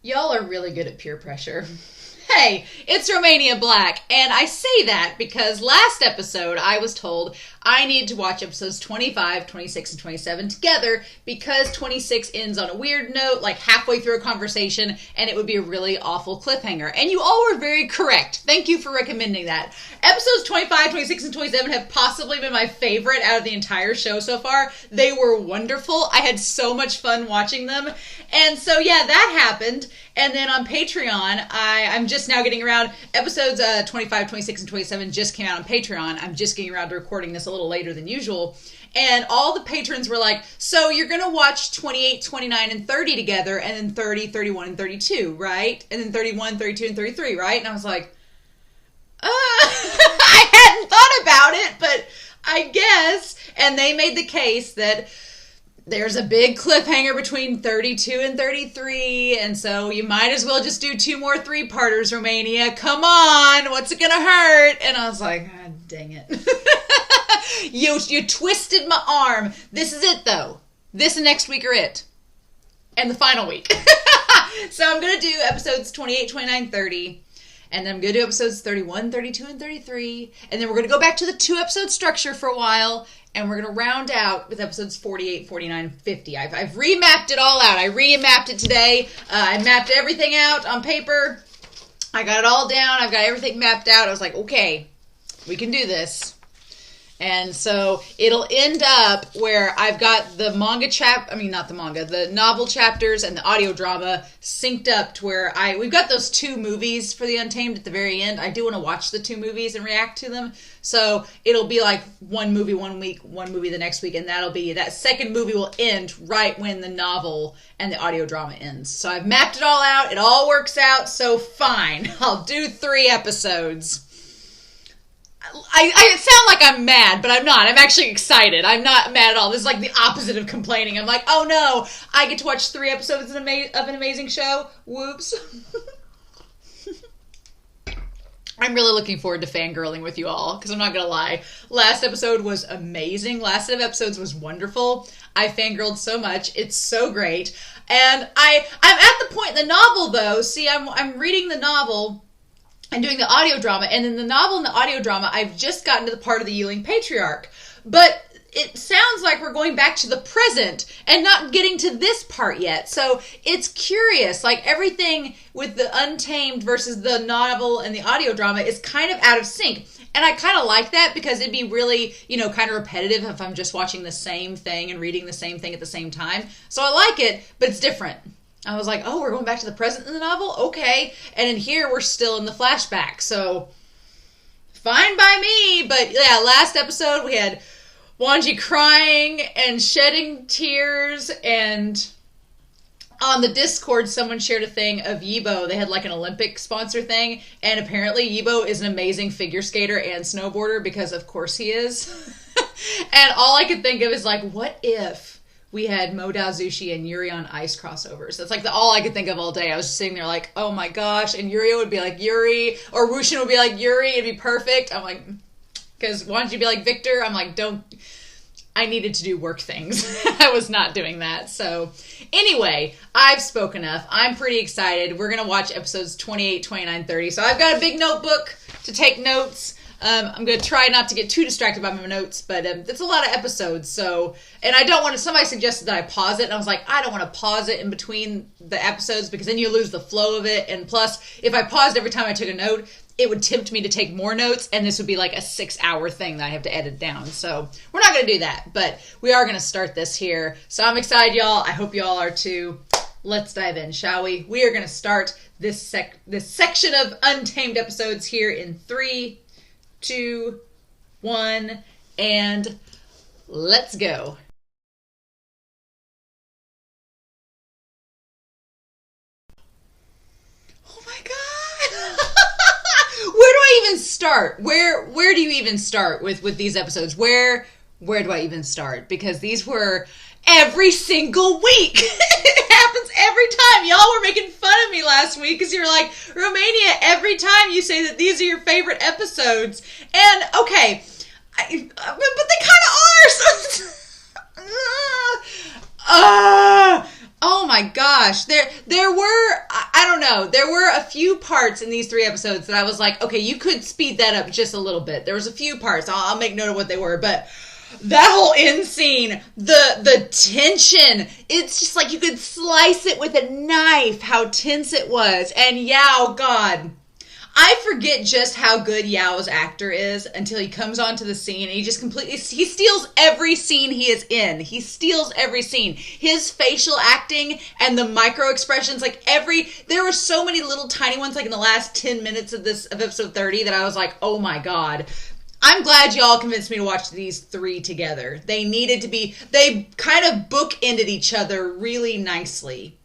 Y'all are really good at peer pressure. Hey, it's Romania Black, and I say that because last episode I was told I need to watch episodes 25, 26, and 27 together because 26 ends on a weird note, like halfway through a conversation, and it would be a really awful cliffhanger. And you all were very correct. Thank you for recommending that. Episodes 25, 26, and 27 have possibly been my favorite out of the entire show so far. They were wonderful. I had so much fun watching them. And so, yeah, that happened. And then on Patreon, I'm just now getting around. Episodes 25, 26, and 27 just came out on Patreon. I'm just getting around to recording this a little later than usual. And all the patrons were like, so you're going to watch 28, 29, and 30 together, and then 30, 31, and 32, right? And then 31, 32, and 33, right? And I was like, I hadn't thought about it, but I guess. And they made the case that there's a big cliffhanger between 32 and 33, and so you might as well just do 2 more 3-parters, Romania. Come on, what's it gonna hurt? And I was like, ah, dang it. You twisted my arm. This is it, though. This and next week are it. And the final week. So I'm gonna do episodes 28, 29, 30. And then I'm going to do episodes 31, 32, and 33. And then we're going to go back to the 2-episode structure for a while. And we're going to round out with episodes 48, 49, and 50. I've remapped it all out. I remapped it today. I mapped everything out on paper. I got it all down. I've got everything mapped out. I was like, okay, we can do this. And so it'll end up where I've got the the novel chapters and the audio drama synced up to where we've got those 2 movies for the Untamed at the very end. I do want to watch the 2 movies and react to them. So it'll be like 1 movie 1 week, 1 movie the next week, and that second movie will end right when the novel and the audio drama ends. So I've mapped it all out. It all works out. So fine. I'll do 3 episodes. I sound like I'm mad, but I'm not. I'm actually excited. I'm not mad at all. This is like the opposite of complaining. I'm like, oh no, I get to watch 3 episodes of an amazing show. Whoops. I'm really looking forward to fangirling with you all, because I'm not going to lie. Last episode was amazing. Last set of episodes was wonderful. I fangirled so much. It's so great. And I'm at the point in the novel, though. See, I'm reading the novel and doing the audio drama, and in the novel and the audio drama, I've just gotten to the part of the Yiling Patriarch. But it sounds like we're going back to the present and not getting to this part yet. So it's curious, like everything with the Untamed versus the novel and the audio drama is kind of out of sync. And I kind of like that because it'd be really, kind of repetitive if I'm just watching the same thing and reading the same thing at the same time. So I like it, but it's different. I was like, oh, we're going back to the present in the novel? Okay. And in here, we're still in the flashback. So, fine by me. But yeah, last episode, we had Wangji crying and shedding tears. And on the Discord, someone shared a thing of Yibo. They had like an Olympic sponsor thing. And apparently, Yibo is an amazing figure skater and snowboarder because, of course, he is. And all I could think of is like, what if we had Modao Zushi and Yuri on Ice crossovers? That's like all I could think of all day. I was just sitting there like, oh my gosh. And Yuri would be like Yuri, or Wuxian would be like Yuri. It'd be perfect. I'm like, because Wangji would be like Victor. I'm like, I needed to do work things. I was not doing that. So anyway, I've spoken enough. I'm pretty excited. We're going to watch episodes 28, 29, 30. So I've got a big notebook to take notes. I'm going to try not to get too distracted by my notes, but it's a lot of episodes, so, and I don't want to, somebody suggested that I pause it, and I was like, I don't want to pause it in between the episodes, because then you lose the flow of it, and plus, if I paused every time I took a note, it would tempt me to take more notes, and this would be like a 6-hour thing that I have to edit down, so we're not going to do that, but we are going to start this here, so I'm excited, y'all. I hope y'all are too. Let's dive in, shall we? We are going to start this section of Untamed episodes here in 3, 2, 1, and let's go. Oh my god! Where do I even start? Where do you even start with these episodes? Where do I even start? Because these were every single week. It happens every time. Y'all were making fun of me last week because you were like, Romania, every time you say that these are your favorite episodes. And, okay, but they kind of are. Oh my gosh. There were, don't know. There were a few parts in these 3 episodes that I was like, okay, you could speed that up just a little bit. There was a few parts. I'll make note of what they were, but that whole end scene, the tension, it's just like you could slice it with a knife, how tense it was. And Yao, God, I forget just how good Yao's actor is until he comes onto the scene and he just he steals every scene he is in. He steals every scene. His facial acting and the micro expressions, there were so many little tiny ones, like in the last 10 minutes of episode 30 that I was like, oh my God. I'm glad y'all convinced me to watch these 3 together. They needed to be, they kind of bookended each other really nicely.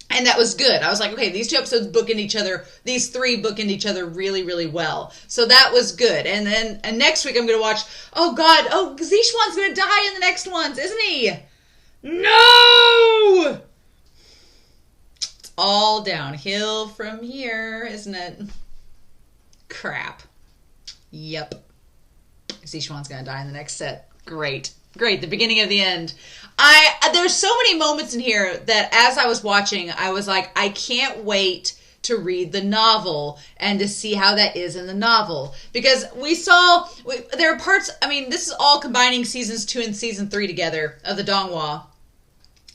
And that was good. I was like, okay, these 2 episodes bookend each other. These 3 bookend each other really, really well. So that was good. And then next week I'm going to watch, Zishuan's going to die in the next ones, isn't he? No! It's all downhill from here, isn't it? Crap. Yep. Zishuan's going to die in the next set. Great. The beginning of the end. There's so many moments in here that as I was watching, I was like, I can't wait to read the novel and to see how that is in the novel. Because there are parts, this is all combining seasons 2 and season 3 together of the Donghua.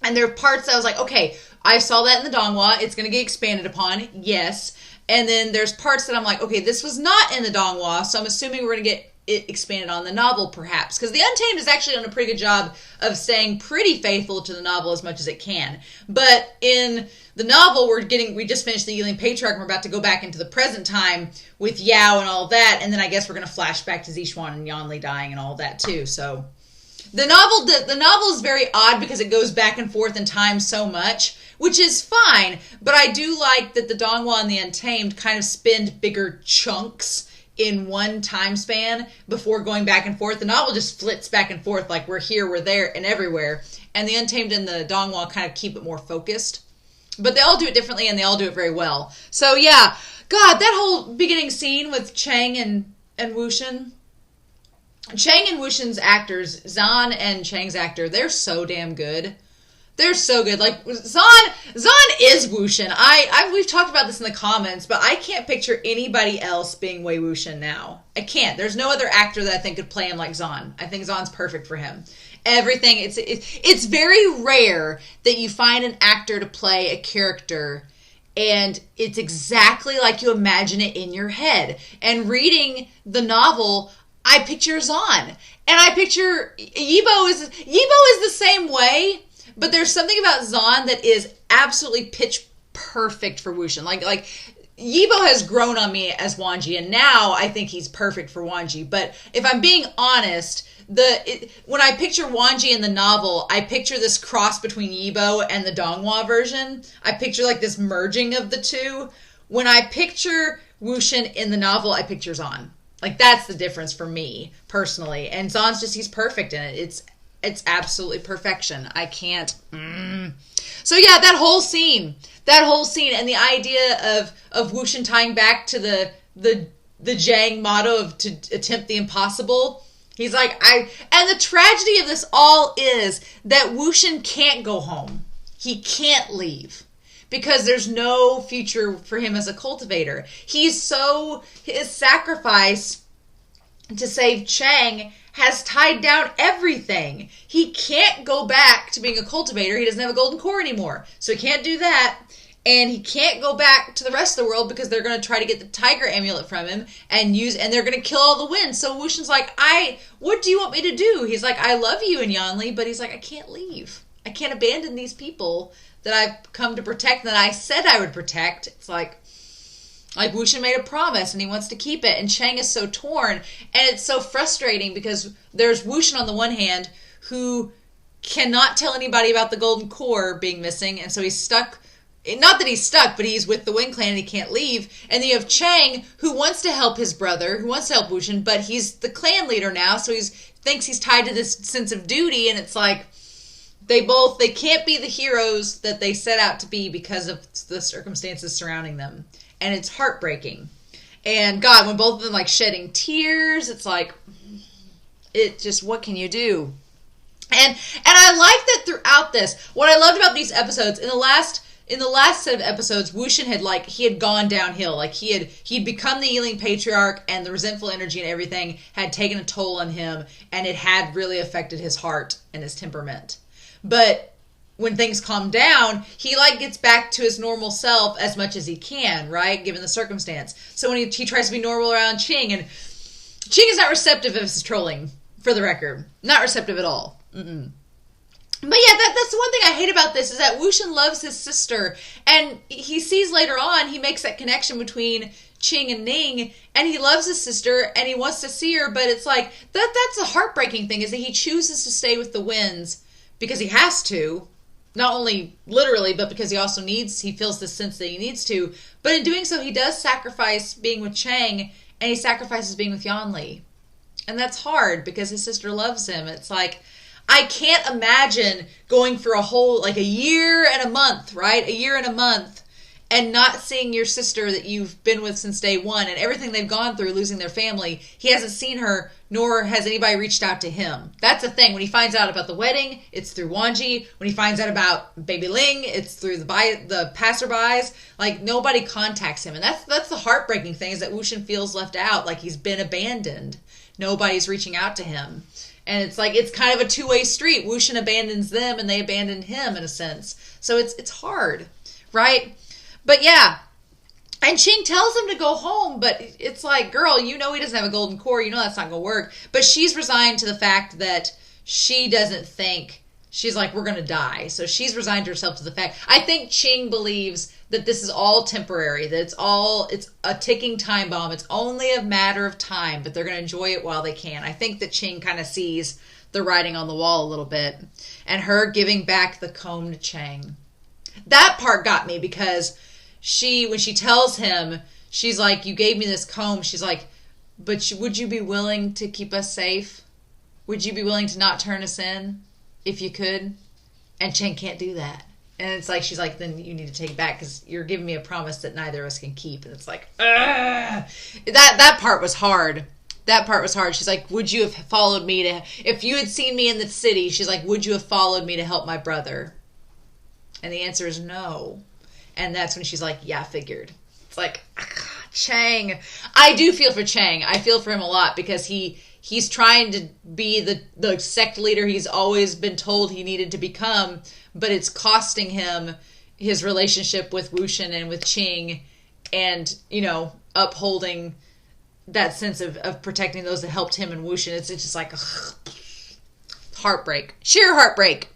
And there are parts that I was like, okay, I saw that in the Donghua. It's going to get expanded upon. Yes. And then there's parts that I'm like, okay, this was not in the Donghua, so I'm assuming we're going to get it expanded on the novel, perhaps. Because the Untamed has actually done a pretty good job of staying pretty faithful to the novel as much as it can. But in the novel, we just finished the Yiling Patriarch, and we're about to go back into the present time with Yao and all that, and then I guess we're going to flash back to Zishuan and Yanli dying and all that too, so... The novel is very odd because it goes back and forth in time so much, which is fine, but I do like that the Donghua and the Untamed kind of spend bigger chunks in one time span before going back and forth. The novel just flits back and forth like we're here, we're there, and everywhere. And the Untamed and the Donghua kind of keep it more focused. But they all do it differently and they all do it very well. So yeah, God, that whole beginning scene with Cheng and Wuxian. Cheng and Wuxian's actors, Zan and Cheng's actor, they're so damn good. They're so good. Like, Zan is Wuxian. We've talked about this in the comments, but I can't picture anybody else being Wei Wuxian now. I can't. There's no other actor that I think could play him like Zan. I think Zan's perfect for him. Everything, it's very rare that you find an actor to play a character and it's exactly like you imagine it in your head. And reading the novel, I picture Zan. And I picture Yibo is the same way. But there's something about Zan that is absolutely pitch perfect for Wuxian. Like Yibo has grown on me as Wangji, and now I think he's perfect for Wangji. But if I'm being honest, when I picture Wangji in the novel, I picture this cross between Yibo and the Donghua version. I picture like this merging of the two. When I picture Wuxian in the novel, I picture Zan. Like, that's the difference for me, personally. And Zan's he's perfect in it. It's absolutely perfection. I can't. So yeah, that whole scene, and the idea of Wuxian tying back to the Zhang motto of to attempt the impossible. He's like, and the tragedy of this all is that Wuxian can't go home. He can't leave because there's no future for him as a cultivator. His sacrifice to save Cheng has tied down everything. He can't go back to being a cultivator. He doesn't have a golden core anymore. So he can't do that. And he can't go back to the rest of the world because they're going to try to get the tiger amulet from him and they're going to kill all the wind. So Wuxian's like, what do you want me to do? He's like, I love you and Yanli, but he's like, I can't leave. I can't abandon these people that I've come to protect, that I said I would protect. It's like Wuxian made a promise and he wants to keep it. And Cheng is so torn. And it's so frustrating because there's Wuxian on the one hand who cannot tell anybody about the golden core being missing. And so he's stuck. Not that he's stuck, but he's with the Wing Clan and he can't leave. And then you have Cheng who wants to help his brother, who wants to help Wuxian, but he's the clan leader now. So he thinks he's tied to this sense of duty. And it's like they can't be the heroes that they set out to be because of the circumstances surrounding them. And it's heartbreaking. And God, when both of them like shedding tears, it's like, what can you do? And I like that throughout this, what I loved about these episodes, in the last in the last set of episodes, Wuxian had he had gone downhill. Like he'd become the Yiling patriarch, and the resentful energy and everything had taken a toll on him, and it had really affected his heart and his temperament. But when things calm down, he gets back to his normal self as much as he can, right? Given the circumstance. So when he tries to be normal around Qing, and Qing is not receptive of his trolling, for the record. Not receptive at all. Mm-mm. But yeah, that's the one thing I hate about this, is that Wuxian loves his sister, and he sees later on, he makes that connection between Qing and Ning, and he loves his sister, and he wants to see her, but it's that's a heartbreaking thing, is that he chooses to stay with the Winds because he has to, not only literally, but because he feels this sense that he needs to, but in doing so, he does sacrifice being with Cheng, and he sacrifices being with Yanli. And that's hard, because his sister loves him. It's I can't imagine going for a whole, a year and a month, right? A year and a month, and not seeing your sister that you've been with since day one, and everything they've gone through, losing their family. He hasn't seen her, nor has anybody reached out to him. That's the thing. When he finds out about the wedding, it's through Wangji. When he finds out about baby Ling, it's through the passerbys. Nobody contacts him. And that's the heartbreaking thing, is that Wuxian feels left out, he's been abandoned. Nobody's reaching out to him. And it's kind of a two-way street. Wuxian abandons them, and they abandon him, in a sense. So it's hard, right? But yeah, and Qing tells him to go home, but it's girl, he doesn't have a golden core. That's not going to work. But she's resigned to the fact that she doesn't think, she's we're going to die. So she's resigned herself to the fact. I think Qing believes that this is all temporary, that it's a ticking time bomb. It's only a matter of time, but they're going to enjoy it while they can. I think that Qing kind of sees the writing on the wall a little bit. And her giving back the comb to Cheng. That part got me, because when she tells him, she's you gave me this comb. She's but would you be willing to keep us safe? Would you be willing to not turn us in if you could? And Cheng can't do that. And it's she's then you need to take it back, because you're giving me a promise that neither of us can keep. And it's that part was hard. That part was hard. She's would you have followed me if you had seen me in the city, she's would you have followed me to help my brother? And the answer is no. And that's when she's yeah, figured. It's Cheng. I do feel for Cheng. I feel for him a lot, because he's trying to be the sect leader he's always been told he needed to become, but it's costing him his relationship with Wuxian and with Qing, and, upholding that sense of protecting those that helped him and Wuxian. It's just heartbreak. Sheer heartbreak.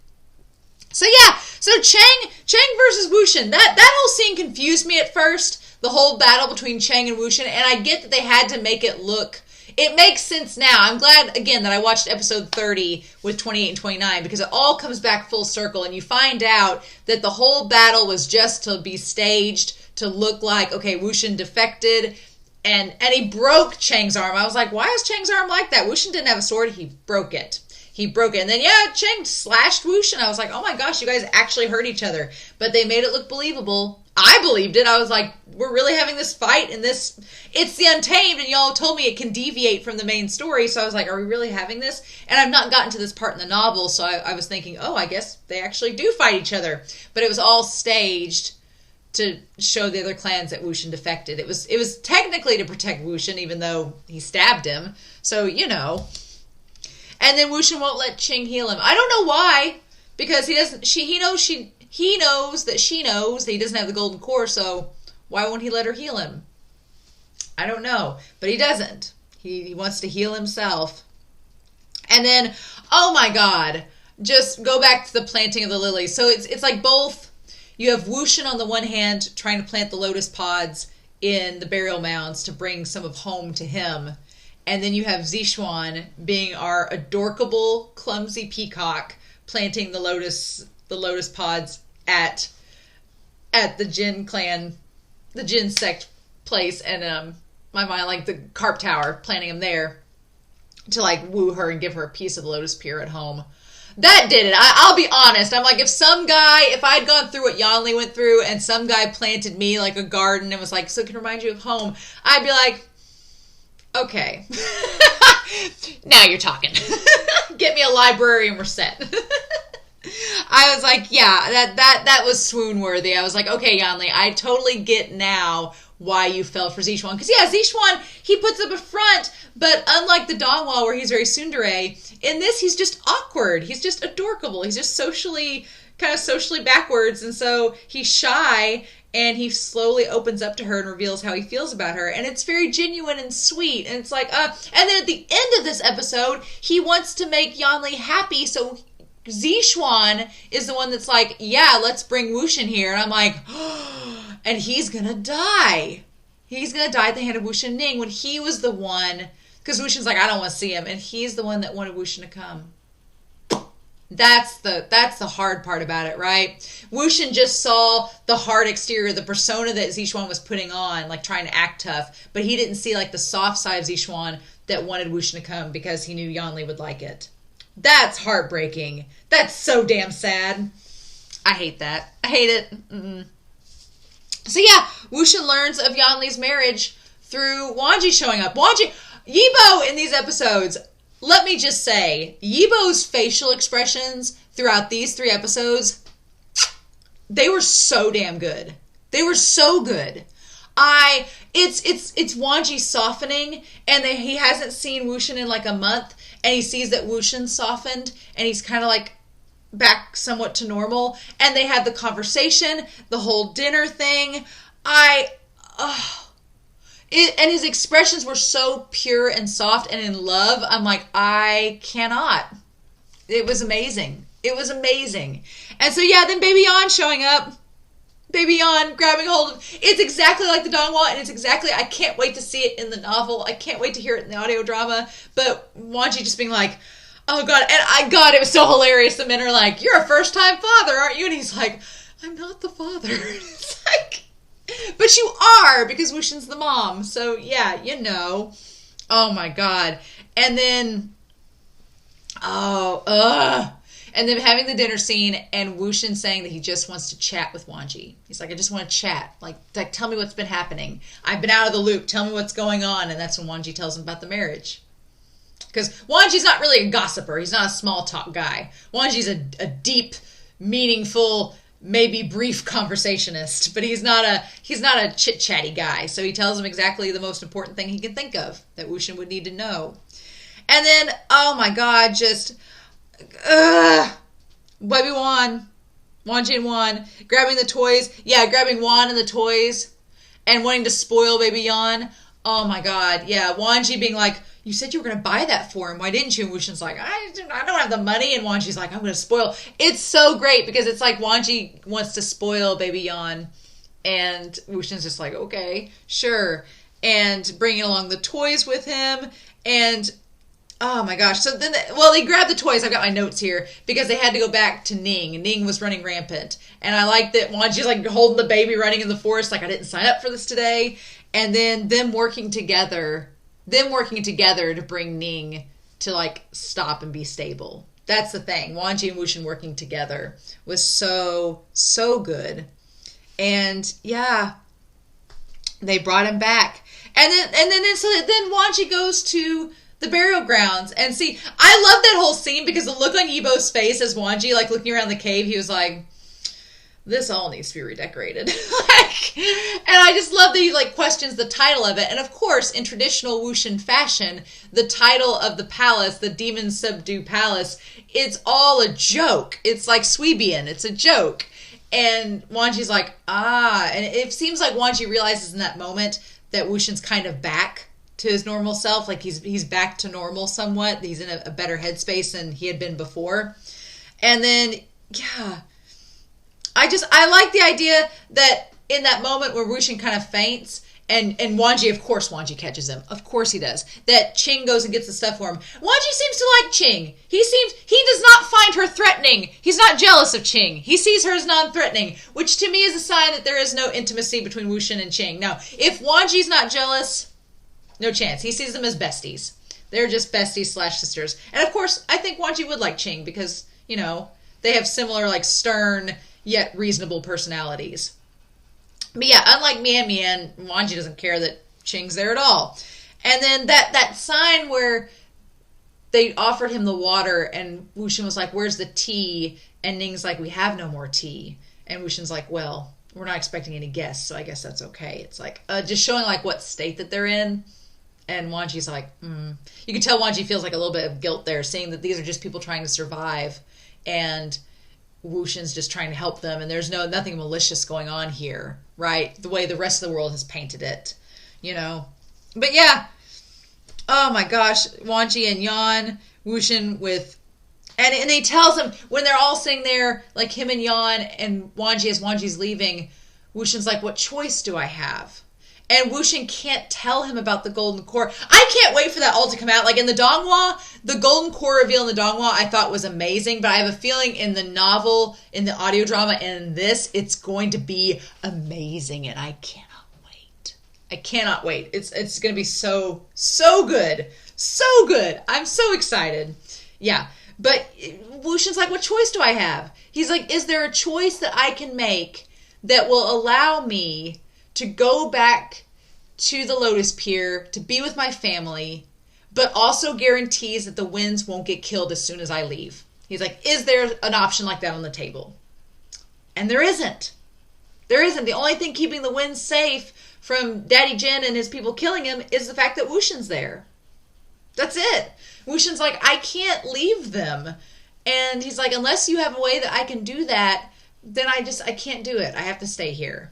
So yeah, so Cheng versus Wuxian. That whole scene confused me at first, the whole battle between Cheng and Wuxian, and I get that they had to make it look... It makes sense now. I'm glad, again, that I watched episode 30 with 28 and 29, because it all comes back full circle, and you find out that the whole battle was just to be staged to look okay, Wuxian defected, and he broke Cheng's arm. I was why is Cheng's arm like that? Wuxian didn't have a sword. He broke it. And then, yeah, Cheng slashed Wuxian. I was oh my gosh, you guys actually hurt each other. But they made it look believable. I believed it. I was we're really having this fight, and it's the Untamed, and y'all told me it can deviate from the main story. So I was are we really having this? And I've not gotten to this part in the novel, so I was thinking, oh, I guess they actually do fight each other. But it was all staged to show the other clans that Wuxian defected. It was technically to protect Wuxian, even though he stabbed him. So, And then Wuxian won't let Qing heal him. I don't know why, because he knows that she knows that he doesn't have the golden core, so why won't he let her heal him? I don't know, but he doesn't. He wants to heal himself. And then, oh my god, just go back to the planting of the lilies. So it's both. You have Wuxian on the one hand trying to plant the lotus pods in the burial mounds to bring some of home to him. And then you have Zixuan being our adorkable, clumsy peacock, planting the lotus pods at the Jin clan, the Jin sect place, and my mind the carp tower, planting them there to woo her and give her a piece of lotus pure at home. That did it. I'll be honest. I'm if I'd gone through what Yanli went through, and some guy planted me a garden and was so it can remind you of home, I'd be okay. Now you're talking. Get me a library and we're set. I was like, yeah, that was swoon worthy. I was like, okay, Yanli, I totally get now why you fell for Zishuan. Because yeah, Zishuan, he puts up a front, but unlike the Dongwall where he's very tsundere, in this he's just awkward. He's just adorkable. He's just socially backwards, and so he's shy, and he slowly opens up to her and reveals how he feels about her, and it's very genuine and sweet, and it's like, and then at the end of this episode, he wants to make Yanli happy, so Zishuan is the one that's like, yeah, let's bring Wuxian here, and I'm like, oh, and he's gonna die. He's gonna die at the hand of Wuxian and Ning when he was the one, because Wuxian's like, I don't want to see him, and he's the one that wanted Wuxian to come. That's the hard part about it, right? Wuxian just saw the hard exterior, the persona that Zishuan was putting on, like trying to act tough, but he didn't see like the soft side of Zishuan that wanted Wuxian to come because he knew Yanli would like it. That's heartbreaking. That's so damn sad. I hate that. I hate it. Mm-mm. So yeah, Wuxian learns of Yanli's marriage through Wangji showing up. Yibo in these episodes, let me just say, Yibo's facial expressions throughout these 3 episodes, they were so damn good. They were so good. It's Wangji softening, and he hasn't seen Wuxian in like a month, and he sees that Wuxian softened, and he's kind of like back somewhat to normal, and they have the conversation, the whole dinner thing. And his expressions were so pure and soft and in love. I'm like, I cannot. It was amazing. It was amazing. And so, yeah, then Baby Yan showing up. Baby Yan grabbing hold of... It's exactly like the Dongwall, and it's exactly... I can't wait to see it in the novel. I can't wait to hear it in the audio drama. But Wangji just being like, oh, God. And God, it was so hilarious. The men are like, you're a first-time father, aren't you? And he's like, I'm not the father. It's like... But you are, because Wuxian's the mom. So, yeah, you know. Oh, my God. And then... And then having the dinner scene and Wuxian saying that he just wants to chat with Wangji. He's like, I just want to chat. Like, tell me what's been happening. I've been out of the loop. Tell me what's going on. And that's when Wangji tells him about the marriage. Because Wangji's not really a gossiper. He's not a small talk guy. Wangji's a deep, meaningful... maybe brief conversationist, but he's not a chit-chatty guy. So he tells him exactly the most important thing he can think of that Wuxian would need to know. And then, oh my God, just Baby Wan, Wangji and Wan grabbing the toys. Yeah, grabbing Wan and the toys and wanting to spoil Baby Yan. Oh my God, yeah, Wangji being like, you said you were going to buy that for him. Why didn't you? And Wuxian's like, I don't have the money. And Wangji's like, I'm going to spoil. It's so great because it's like Wangji wants to spoil Baby Yan. And Wuxian's just like, okay, sure. And bringing along the toys with him. And, oh my gosh. So then, they grabbed the toys. I've got my notes here because they had to go back to Ning. Ning was running rampant. And I like that Wangji's like holding the baby running in the forest. Like, I didn't sign up for this today. And then them working together to bring Ning to like stop and be stable. That's the thing. Wangji and Wuxian working together was so good. And yeah, they brought him back. And then Wangji goes to the burial grounds and see, I love that whole scene because the look on Yibo's face as Wangji like looking around the cave, he was like, this all needs to be redecorated. And I just love that he like questions the title of it. And of course, in traditional Wuxian fashion, the title of the palace, the Demon Subdue Palace, it's all a joke. It's like Sweebian. It's a joke. And Wangji's like, and it seems like Wangji realizes in that moment that Wuxian's kind of back to his normal self. Like he's back to normal somewhat. He's in a better headspace than he had been before. And then, yeah, I like the idea that in that moment where Wuxian kind of faints, and Wangji, of course Wangji catches him. Of course he does. That Qing goes and gets the stuff for him. Wangji seems to like Qing. He does not find her threatening. He's not jealous of Qing. He sees her as non-threatening, which to me is a sign that there is no intimacy between Wuxian and Qing. Now, if Wangji's not jealous, no chance. He sees them as besties. They're just besties / sisters. And of course, I think Wangji would like Qing because, you know, they have similar, like, stern yet reasonable personalities. But yeah, unlike Mian, Wangji doesn't care that Qing's there at all. And then that sign where they offered him the water and Wuxian was like, where's the tea? And Ning's like, we have no more tea. And Wuxian's like, well, we're not expecting any guests, so I guess that's okay. It's like, just showing like what state that they're in. And Wangji's like, You can tell Wangji feels like a little bit of guilt there, seeing that these are just people trying to survive. And Wuxian's just trying to help them. And there's nothing malicious going on here, right? The way the rest of the world has painted it, you know. But yeah. Oh my gosh. Wangji and Yan, Wuxian with... And he tells him, when they're all sitting there, like him and Yan and Wangji, as Wangji's leaving, Wuxian's like, what choice do I have? And Wuxian can't tell him about the golden core. I can't wait for that all to come out. Like in the Donghua, the golden core reveal in the Donghua I thought was amazing, but I have a feeling in the novel, in the audio drama, and in this, it's going to be amazing, and I cannot wait. I cannot wait. It's going to be so good. So good. I'm so excited. Yeah. But Wuxian's like, what choice do I have? He's like, is there a choice that I can make that will allow me to go back to the Lotus Pier, to be with my family, but also guarantees that the winds won't get killed as soon as I leave? He's like, is there an option like that on the table? And there isn't. There isn't. The only thing keeping the winds safe from Daddy Jin and his people killing him is the fact that Wuxian's there. That's it. Wuxian's like, I can't leave them. And he's like, unless you have a way that I can do that, then I can't do it. I have to stay here.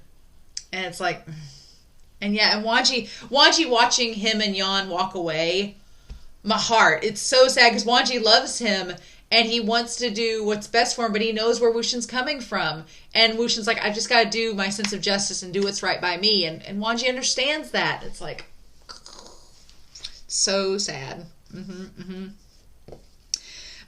And it's like, and yeah, and Wangji watching him and Yan walk away, my heart, it's so sad because Wangji loves him and he wants to do what's best for him, but he knows where Wuxian's coming from. And Wuxian's like, I just got to do my sense of justice and do what's right by me. And Wangji understands that. It's like, so sad.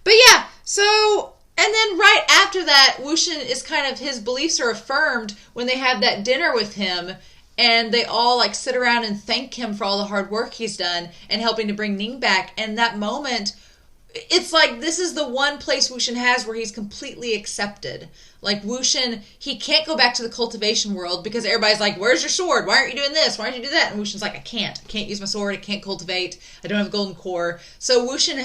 But yeah, so, and then right after that, Wuxian is kind of, his beliefs are affirmed when they have that dinner with him, and they all like sit around and thank him for all the hard work he's done and helping to bring Ning back. And that moment, it's like, this is the one place Wuxian has where he's completely accepted. Like Wuxian, he can't go back to the cultivation world because everybody's like, where's your sword? Why aren't you doing this? Why aren't you do that? And Wuxian's like, I can't use my sword. I can't cultivate. I don't have a golden core. So Wuxian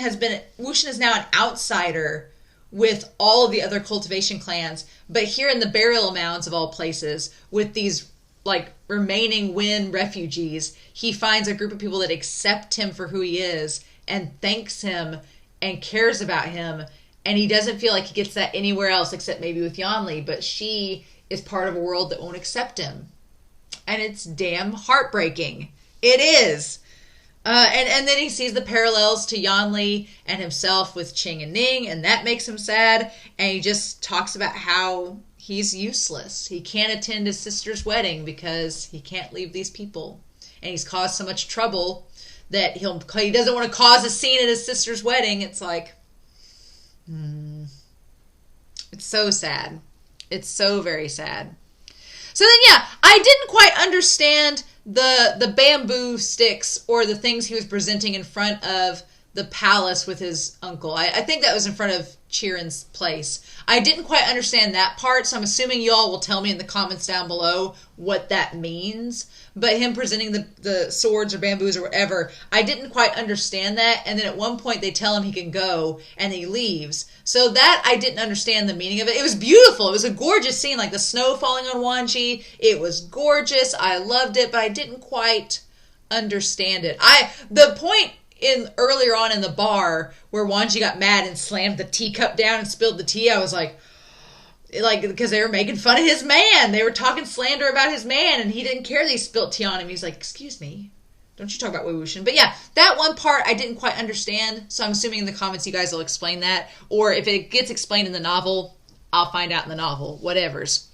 is now an outsider with all of the other cultivation clans. But here in the burial mounds of all places, with these like remaining Wen refugees, he finds a group of people that accept him for who he is and thanks him and cares about him. And he doesn't feel like he gets that anywhere else except maybe with Yanli, but she is part of a world that won't accept him. And it's damn heartbreaking. It is. And then he sees the parallels to Yanli and himself with Cheng and Ning, and that makes him sad. And he just talks about how he's useless. He can't attend his sister's wedding because he can't leave these people. And he's caused so much trouble that he doesn't want to cause a scene at his sister's wedding. It's like, it's so sad. It's so very sad. So then, yeah, I didn't quite understand the bamboo sticks or the things he was presenting in front of the palace with his uncle. I think that was in front of Chirin's place. I didn't quite understand that part, so I'm assuming you all will tell me in the comments down below what that means. But him presenting the swords or bamboos or whatever, I didn't quite understand that. And then at one point they tell him he can go, and he leaves. So that I didn't understand the meaning of it. It was beautiful. It was a gorgeous scene, like the snow falling on Wangji. It was gorgeous. I loved it, but I didn't quite understand it. The point earlier on in the bar where Wangji got mad and slammed the teacup down and spilled the tea, I was like, because they were making fun of his man. They were talking slander about his man, and he didn't care they spilled tea on him. He's like, excuse me, don't you talk about Wuxian. But yeah, that one part I didn't quite understand, so I'm assuming in the comments you guys will explain that, or if it gets explained in the novel, I'll find out in the novel, whatevers.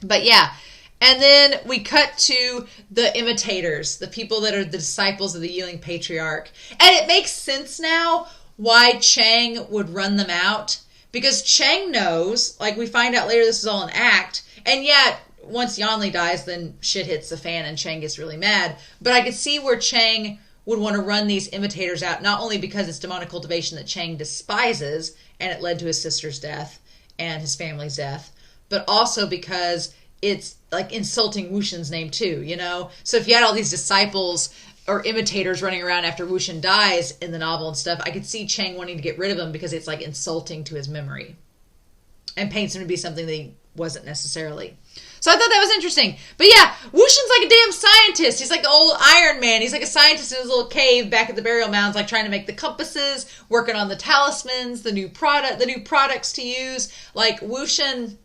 But yeah, and then we cut to the imitators, the people that are the disciples of the Yiling Patriarch. And it makes sense now why Cheng would run them out. Because Cheng knows, like we find out later this is all an act. And yet, once Yanli dies, then shit hits the fan and Cheng gets really mad. But I could see where Cheng would want to run these imitators out, not only because it's demonic cultivation that Cheng despises, and it led to his sister's death and his family's death, but also because it's like insulting Wuxian's name too, you know? So if you had all these disciples or imitators running around after Wuxian dies in the novel and stuff, I could see Cheng wanting to get rid of him because it's like insulting to his memory. and paints him to be something that he wasn't necessarily. So I thought that was interesting. But yeah, Wuxian's like a damn scientist. He's like the old Iron Man. He's like a scientist in his little cave back at the burial mounds, like trying to make the compasses, working on the talismans, the new products to use. Like Wuxian,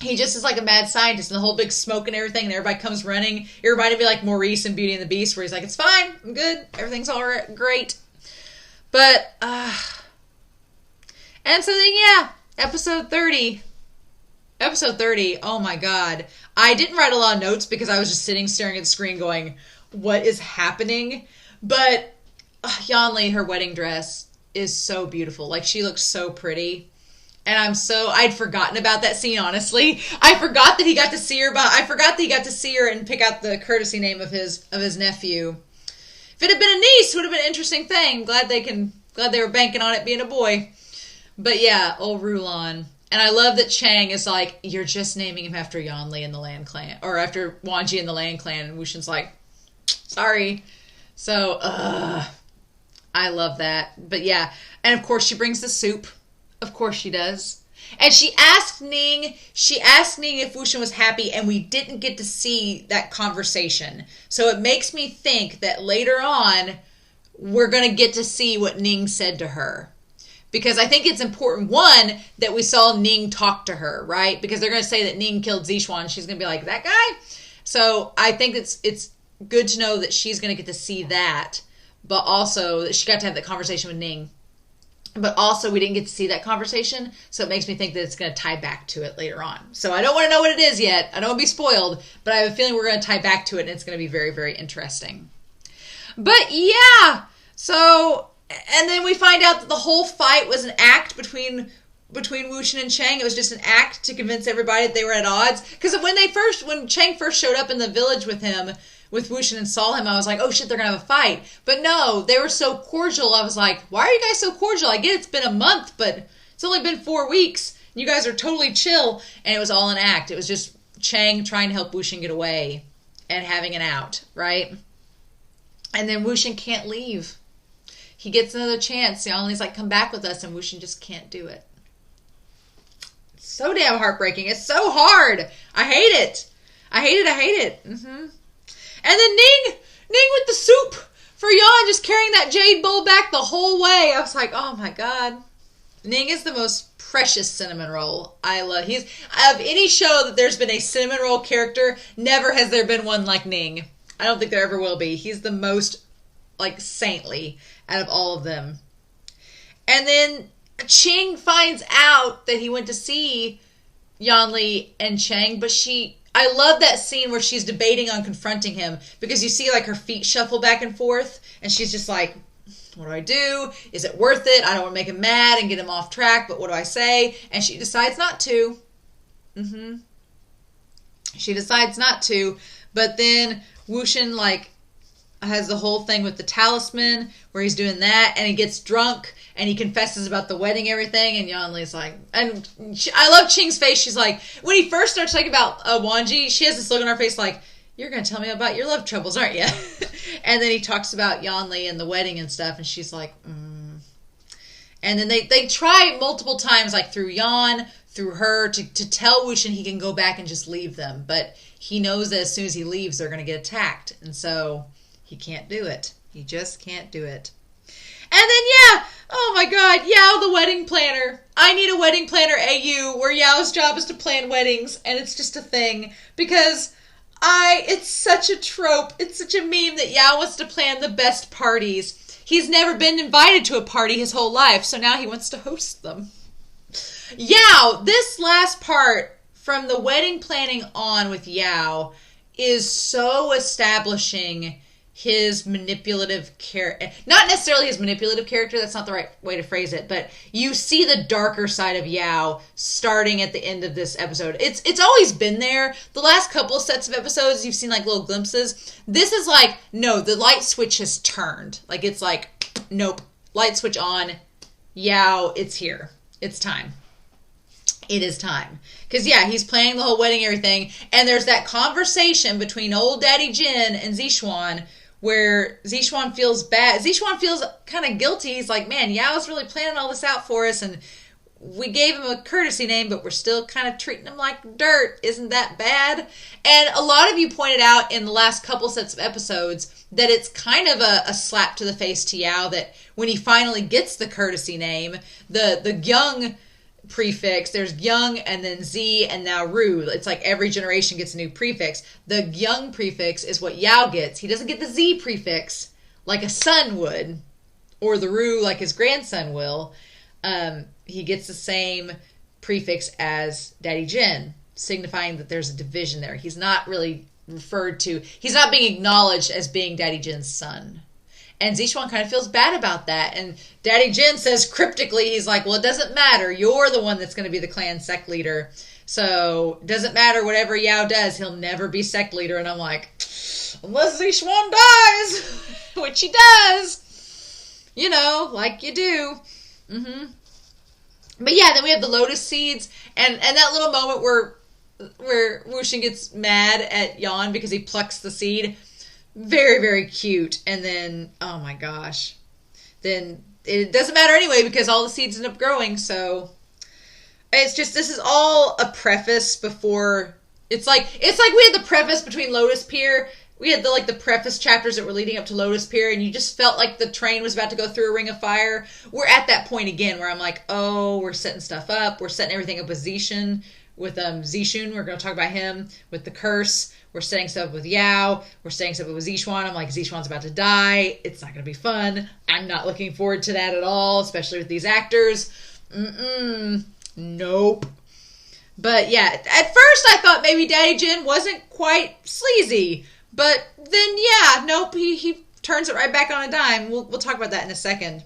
he just is like a mad scientist, and the whole big smoke and everything, and everybody comes running. It reminded me like Maurice in Beauty and the Beast, where he's like, it's fine, I'm good, everything's all right, great. But, and so then, yeah, episode 30, oh my god. I didn't write a lot of notes because I was just sitting staring at the screen going, what is happening? But Yanli, her wedding dress is so beautiful. Like, she looks so pretty. And I'd forgotten about that scene, honestly. I forgot that he got to see her, but I forgot that he got to see her and pick out the courtesy name of his nephew. If it had been a niece, it would have been an interesting thing. Glad they were banking on it being a boy. But yeah, old Rulon. And I love that Cheng is like, you're just naming him after Yanli and the Land Clan, or after Wangji and the Land Clan, and Wuxian's like, sorry. So, I love that. But yeah, and of course she brings the soup. Of course she does. And she asked Ning if Wuxian was happy, and we didn't get to see that conversation. So it makes me think that later on, we're going to get to see what Ning said to her. Because I think it's important, one, that we saw Ning talk to her, right? Because they're going to say that Ning killed Zixuan. She's going to be like, that guy? So I think it's good to know that she's going to get to see that, but also that she got to have that conversation with Ning. But also we didn't get to see that conversation, so it makes me think that it's going to tie back to it later on. So I don't want to know what it is yet. I don't want to be spoiled, but I have a feeling we're going to tie back to it, and it's going to be very, very interesting. But yeah, so... And then we find out that the whole fight was an act between Wuxian and Cheng. It was just an act to convince everybody that they were at odds. Because when Cheng first showed up in the village with Wuxian and saw him, I was like, oh shit, they're going to have a fight. But no, they were so cordial. I was like, why are you guys so cordial? I get it's been a month, but it's only been 4 weeks. You guys are totally chill. And it was all an act. It was just Cheng trying to help Wuxian get away and having an out, right? And then Wuxian can't leave. He gets another chance. Yanli's like, come back with us, and Wuxian just can't do it. It's so damn heartbreaking. It's so hard. I hate it. I hate it. Mm-hmm. And then Ning with the soup for Yan, just carrying that jade bowl back the whole way. I was like, oh my god. Ning is the most precious cinnamon roll. He's of any show that there's been a cinnamon roll character, never has there been one like Ning. I don't think there ever will be. He's the most like saintly out of all of them. And then Qing finds out that he went to see Yanli and Cheng, but I love that scene where she's debating on confronting him, because you see like her feet shuffle back and forth, and she's just like, what do I do? Is it worth it? I don't want to make him mad and get him off track, but what do I say? And she decides not to. She decides not to, but then Wuxian like has the whole thing with the talisman where he's doing that, and he gets drunk and he confesses about the wedding, everything, and Yanli's like, and I love Qing's face. She's like, when he first starts talking about Wangji, she has this look on her face like, you're going to tell me about your love troubles, aren't you? And then he talks about Yanli and the wedding and stuff, and she's like, And then they try multiple times, like through Yan, through her, to tell Wuxian he can go back and just leave them, but he knows that as soon as he leaves, they're going to get attacked, and so he can't do it. He just can't do it. And then, yeah, oh my god, Yao the wedding planner. I need a wedding planner AU where Yao's job is to plan weddings, and it's just a thing. Because it's such a trope, it's such a meme that Yao wants to plan the best parties. He's never been invited to a party his whole life, so now he wants to host them. Yao, this last part from the wedding planning on with Yao is so establishing his manipulative character. Not necessarily his manipulative character, that's not the right way to phrase it, but you see the darker side of Yao starting at the end of this episode. It's always been there. The last couple of sets of episodes, you've seen like little glimpses. This is like, no, the light switch has turned. Like, it's like, nope, light switch on. Yao, it's here. It's time. It is time. Because, yeah, he's planning the whole wedding, everything, and there's that conversation between old Daddy Jin and Zixuan where Zixuan feels bad. Zixuan feels kind of guilty. He's like, man, Yao's really planning all this out for us, and we gave him a courtesy name, but we're still kind of treating him like dirt. Isn't that bad? And a lot of you pointed out in the last couple sets of episodes that it's kind of a slap to the face to Yao that when he finally gets the courtesy name, the young prefix, there's young and then Z and now Ru. It's like every generation gets a new prefix. The young prefix is what Yao gets. He doesn't get the Z prefix like a son would, or the Ru like his grandson will. He gets the same prefix as Daddy Jin, signifying that there's a division there. He's not really he's not being acknowledged as being Daddy Jin's son. And Zishuan kind of feels bad about that. And Daddy Jin says cryptically, he's like, well, it doesn't matter. You're the one that's going to be the clan sect leader. So it doesn't matter whatever Yao does. He'll never be sect leader. And I'm like, unless Zishuan dies, which he does, you know, like you do. But yeah, then we have the lotus seeds. And that little moment where Wuxian gets mad at Yan because he plucks the seed. Very, very cute. And then, oh my gosh. Then it doesn't matter anyway because all the seeds end up growing. So it's just, this is all a preface before, it's like we had the preface between Lotus Pier. We had the preface chapters that were leading up to Lotus Pier, and you just felt like the train was about to go through a ring of fire. We're at that point again where I'm like, oh, we're setting stuff up. We're setting everything up with Zishun. With Zishun, we're going to talk about him with the curse. We're setting stuff up with Yao. We're setting stuff up with Zishuan. I'm like, Zishuan's about to die. It's not going to be fun. I'm not looking forward to that at all, especially with these actors. Nope. But yeah, at first I thought maybe Daddy Jin wasn't quite sleazy. But then, yeah, nope, he turns it right back on a dime. We'll talk about that in a second.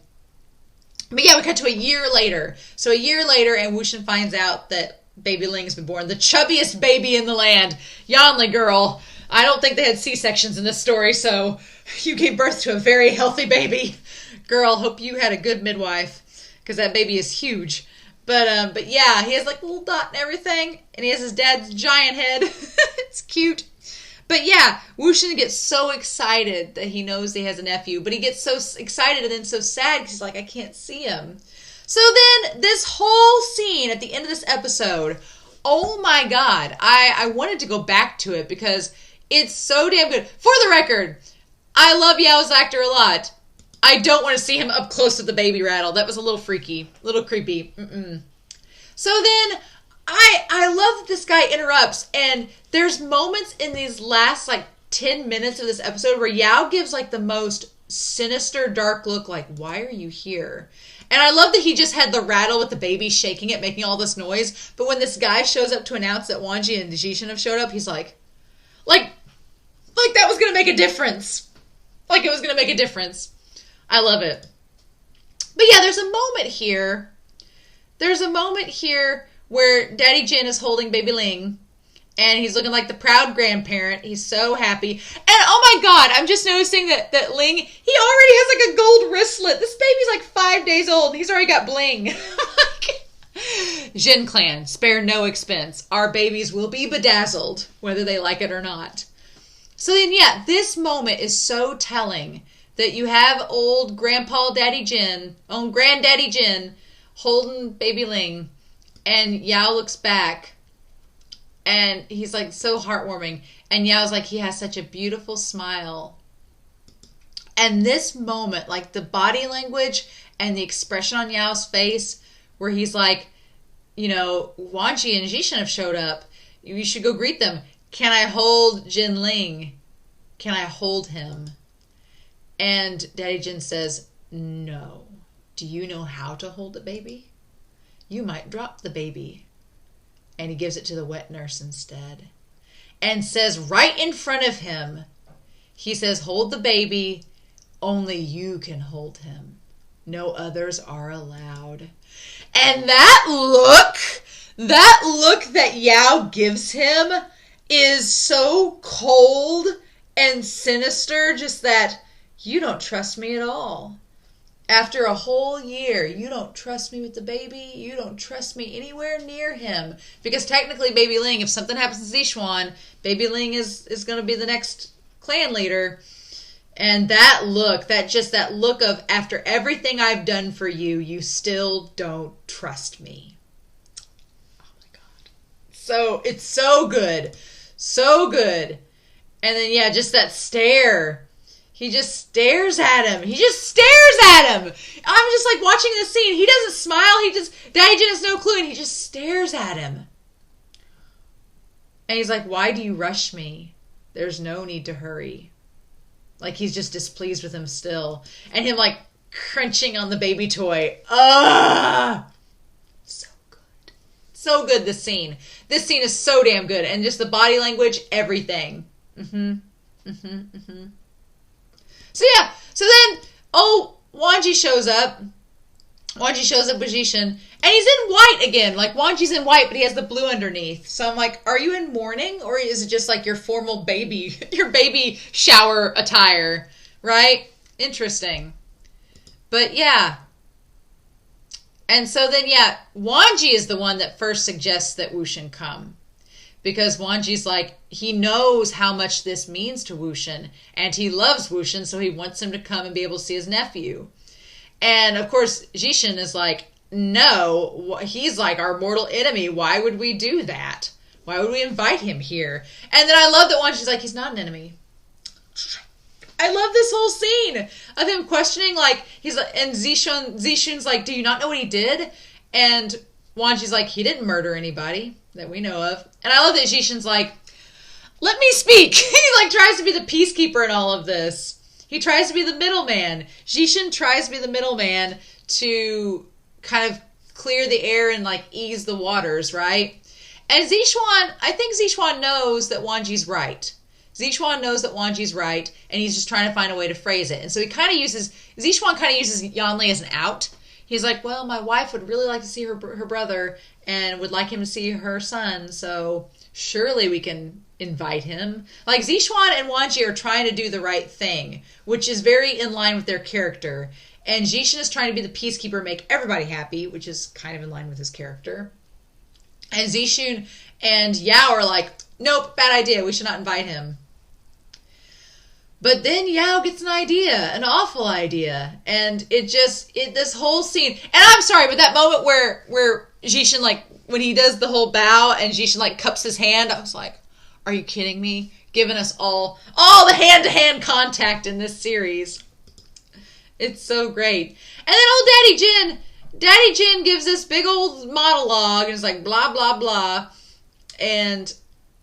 But yeah, we cut to a year later. So a year later, and Wuxian finds out that baby Ling has been born. The chubbiest baby in the land. Yanli girl. I don't think they had C-sections in this story, so you gave birth to a very healthy baby. Girl, hope you had a good midwife, because that baby is huge. But yeah, he has like a little dot and everything, and he has his dad's giant head. It's cute. But yeah, Wuxian gets so excited that he knows he has a nephew, but he gets so excited and then so sad because he's like, I can't see him. So then this whole scene at the end of this episode, oh my God, I wanted to go back to it because it's so damn good. For the record, I love Yao's actor a lot. I don't want to see him up close to the baby rattle. That was a little freaky, a little creepy. So then I love that this guy interrupts, and there's moments in these last like 10 minutes of this episode where Yao gives like the most sinister dark look, like, why are you here? And I love that he just had the rattle with the baby shaking it, making all this noise. But when this guy shows up to announce that Wangji and Jishin have showed up, he's like that was going to make a difference. Like it was going to make a difference. I love it. But yeah, there's a moment here. Where Daddy Jin is holding baby Ling. And he's looking like the proud grandparent. He's so happy. And oh my God, I'm just noticing that Ling, he already has like a gold wristlet. This baby's like 5 days old and he's already got bling. Jin clan, spare no expense. Our babies will be bedazzled, whether they like it or not. So then, yeah, this moment is so telling that you have old Grandpa Daddy Jin, Granddaddy Jin, holding baby Ling. And Yao looks back. And he's like so heartwarming. And Yao's like, he has such a beautiful smile. And this moment, like the body language and the expression on Yao's face, where he's like, you know, Wangji and Jishin have showed up. You should go greet them. Can I hold Jin Ling? Can I hold him? And Daddy Jin says, no. Do you know how to hold the baby? You might drop the baby. And he gives it to the wet nurse instead. And says right in front of him, he says, hold the baby. Only you can hold him. No others are allowed. And that look that Yao gives him is so cold and sinister. Just that, you don't trust me at all. After a whole year, you don't trust me with the baby. You don't trust me anywhere near him. Because technically, baby Ling, if something happens to Zishuan, baby Ling is going to be the next clan leader. And that look, that look of, after everything I've done for you, you still don't trust me. Oh my God. So, it's so good. So good. And then, yeah, just that stare. He just stares at him. He just stares at him. I'm just like watching this scene. He doesn't smile. Daddy Jin has no clue, and he just stares at him. And he's like, why do you rush me? There's no need to hurry. Like, he's just displeased with him still. And him, like, crunching on the baby toy. Ugh! So good. So good, this scene. This scene is so damn good. And just the body language, everything. So, yeah. So then, Wangji shows up. Wangji shows up with Jishin. And he's in white again. Like, Wangji's in white, but he has the blue underneath. So I'm like, are you in mourning? Or is it just like your formal baby, your baby shower attire? Right? Interesting. But yeah. And so then, yeah, Wangji is the one that first suggests that Wuxian come. Because Wangji's like, he knows how much this means to Wuxian. And he loves Wuxian, so he wants him to come and be able to see his nephew. And, of course, Jishin is like, no, he's like our mortal enemy. Why would we do that? Why would we invite him here? And then I love that Wangji's like, he's not an enemy. I love this whole scene of him questioning, like, he's like, and Zishun's like, do you not know what he did? And Wangji's like, he didn't murder anybody that we know of. And I love that Jishin's like, let me speak. He like tries to be the peacekeeper in all of this. He tries to be the middleman. Jishin tries to be the middleman to kind of clear the air and like ease the waters, right? And Zishuan, I think Zishuan knows that Wangji's right. Zishuan knows that Wangji's right, and he's just trying to find a way to phrase it. And so Zishuan kind of uses Yanli as an out. He's like, well, my wife would really like to see her brother and would like him to see her son, so surely we can invite him. Like, Zishuan and Wangji are trying to do the right thing, which is very in line with their character. And Jishin is trying to be the peacekeeper, make everybody happy, which is kind of in line with his character. And Zishun and Yao are like, nope, bad idea, we should not invite him. But then Yao gets an idea, an awful idea. And this whole scene, and I'm sorry, but that moment where Jishin, like, when he does the whole bow and Jishin, like, cups his hand, I was like, are you kidding me? Giving us all the hand-to-hand contact in this series. It's so great. And then old Daddy Jin gives this big old monologue and it's like blah, blah, blah. And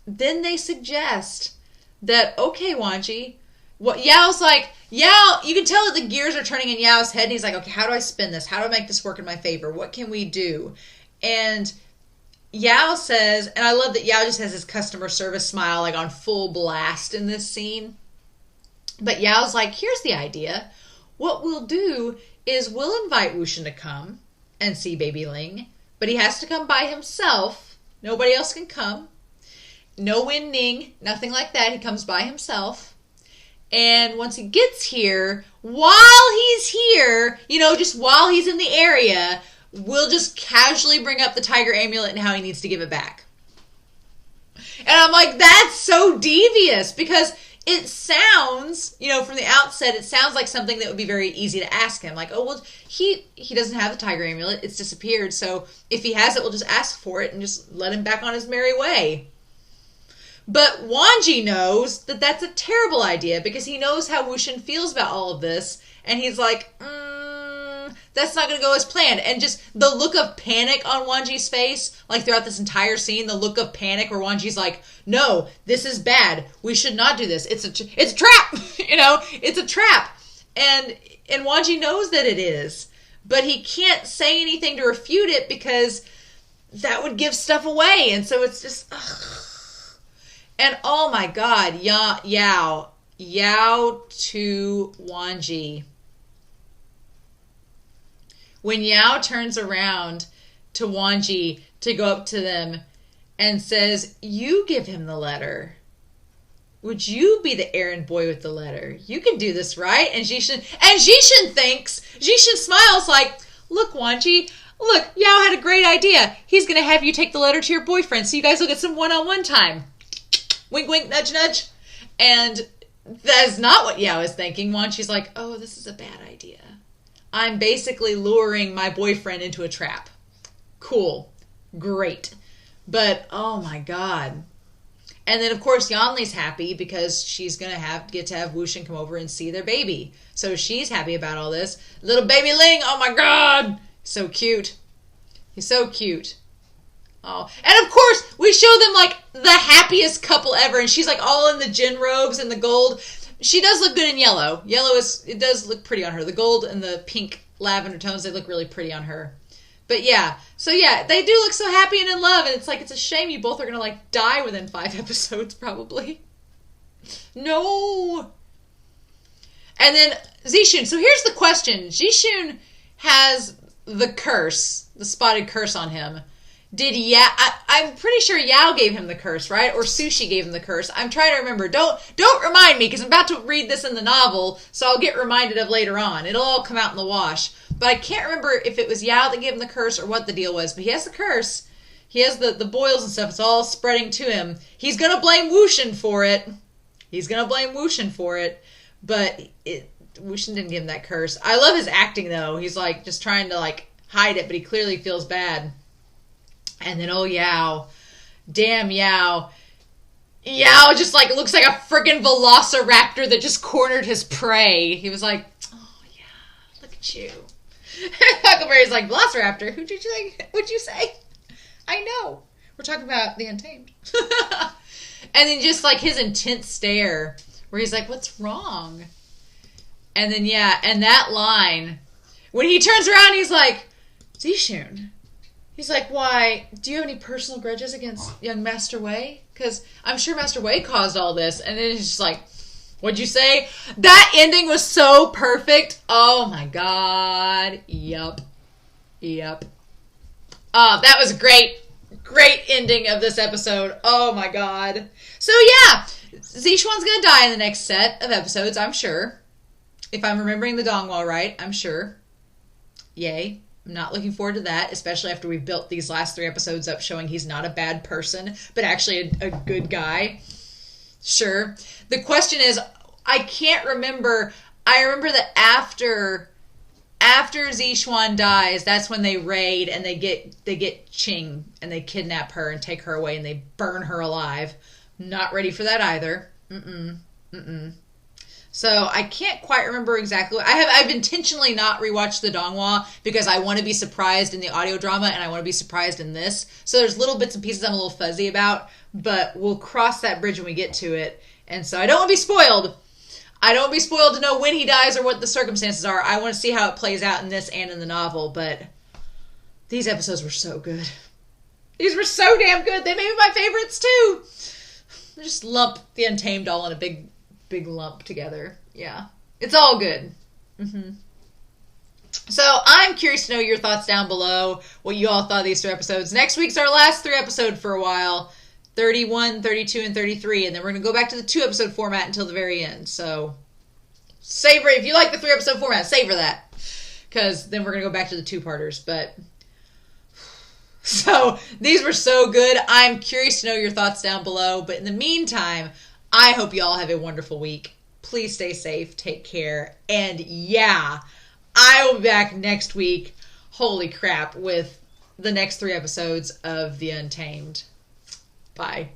then they suggest that, okay, Wangji, what Yao's like, Yao, you can tell that the gears are turning in Yao's head and he's like, okay, how do I spin this? How do I make this work in my favor? What can we do? And Yao says, and I love that Yao just has his customer service smile like on full blast in this scene. But Yao's like, here's the idea. What we'll do is we'll invite Wuxian to come and see baby Ling, but he has to come by himself. Nobody else can come. No Wen Ning, nothing like that. He comes by himself. And once he gets here, while he's here, just while he's in the area, we'll just casually bring up the tiger amulet and how he needs to give it back. And I'm like, that's so devious, because it sounds, from the outset, it sounds like something that would be very easy to ask him. Like, oh, well, he doesn't have the tiger amulet. It's disappeared. So if he has it, we'll just ask for it and just let him back on his merry way. But Wangji knows that that's a terrible idea because he knows how Wuxian feels about all of this. And he's like, that's not going to go as planned. And just the look of panic on Wangji's face, like throughout this entire scene, the look of panic where Wangji's like, no, this is bad. We should not do this. It's a trap. It's a trap. And Wangji knows that it is. But he can't say anything to refute it because that would give stuff away. And so it's just, ugh. And oh my God, Yao to Wangji. When Yao turns around to Wangji to go up to them and says, you give him the letter. Would you be the errand boy with the letter? You can do this, right? And Jishin smiles like, look, Wangji, look, Yao had a great idea. He's going to have you take the letter to your boyfriend so you guys will get some one-on-one time. Wink, wink, nudge, nudge. And That's not what Yao is thinking. Wangxi's like, oh, this is a bad idea. I'm basically luring my boyfriend into a trap. Cool. Great. But, oh my god. And then, of course, Yanli's happy because she's going to get to have Wuxian come over and see their baby. So she's happy about all this. Little baby Ling, oh my god. So cute. He's so cute. Oh, and of course, we show them like the happiest couple ever, and she's like all in the Jin robes and the gold. She does look good in yellow. It does look pretty on her. The gold and the pink lavender tones, they look really pretty on her. But yeah, so yeah, they do look so happy and in love, and it's like, it's a shame you both are gonna like die within 5 episodes, probably. No. And then Zixun. So here's the question. Zixun has the curse, the spotted curse on him. Did I'm pretty sure Yao gave him the curse, right? Or Sushi gave him the curse. I'm trying to remember. Don't remind me, because I'm about to read this in the novel, so I'll get reminded of later on. It'll all come out in the wash. But I can't remember if it was Yao that gave him the curse or what the deal was. But he has the curse. He has the boils and stuff. It's all spreading to him. He's going to blame Wuxian for it. But Wuxian didn't give him that curse. I love his acting, though. He's like just trying to like hide it, but he clearly feels bad. And then, oh, Yao. Damn Yao. Yao just like looks like a freaking velociraptor that just cornered his prey. He was like, oh, yeah, look at you. Huckleberry's like, velociraptor? Who'd you say? I know. We're talking about the Untamed. And then just like his intense stare where he's like, what's wrong? And then, yeah, and that line, when he turns around, he's like, Zixun. He's like, why, do you have any personal grudges against young Master Wei? Because I'm sure Master Wei caused all this. And then he's just like, what'd you say? That ending was so perfect. Oh my god. Yup. That was great. Great ending of this episode. Oh my god. So yeah, Zixuan's gonna die in the next set of episodes, I'm sure. If I'm remembering the Dongwall right, I'm sure. Yay. I'm not looking forward to that, especially after we've built these last 3 episodes up showing he's not a bad person, but actually a good guy. Sure. The question is, I can't remember. I remember that after Zixuan dies, that's when they raid and they get Qing and they kidnap her and take her away and they burn her alive. Not ready for that either. So I can't quite remember exactly. I've intentionally not rewatched the Donghua because I want to be surprised in the audio drama and I want to be surprised in this. So there's little bits and pieces I'm a little fuzzy about, but we'll cross that bridge when we get to it. And so I don't want to be spoiled. I don't want to be spoiled to know when he dies or what the circumstances are. I want to see how it plays out in this and in the novel, but these episodes were so good. These were so damn good. They may be my favorites too. Just lump the Untamed all in a big lump together. Yeah. It's all good. So I'm curious to know your thoughts down below, what you all thought of these 3 episodes. Next week's our last 3 episode for a while. 31, 32, and 33. And then we're going to go back to the 2 episode format until the very end. So savor it. If you like the 3 episode format, savor that. Because then we're going to go back to the 2-parters. But so these were so good. I'm curious to know your thoughts down below. But in the meantime, I hope you all have a wonderful week. Please stay safe, take care, and yeah, I will be back next week, holy crap, with the next 3 episodes of The Untamed. Bye.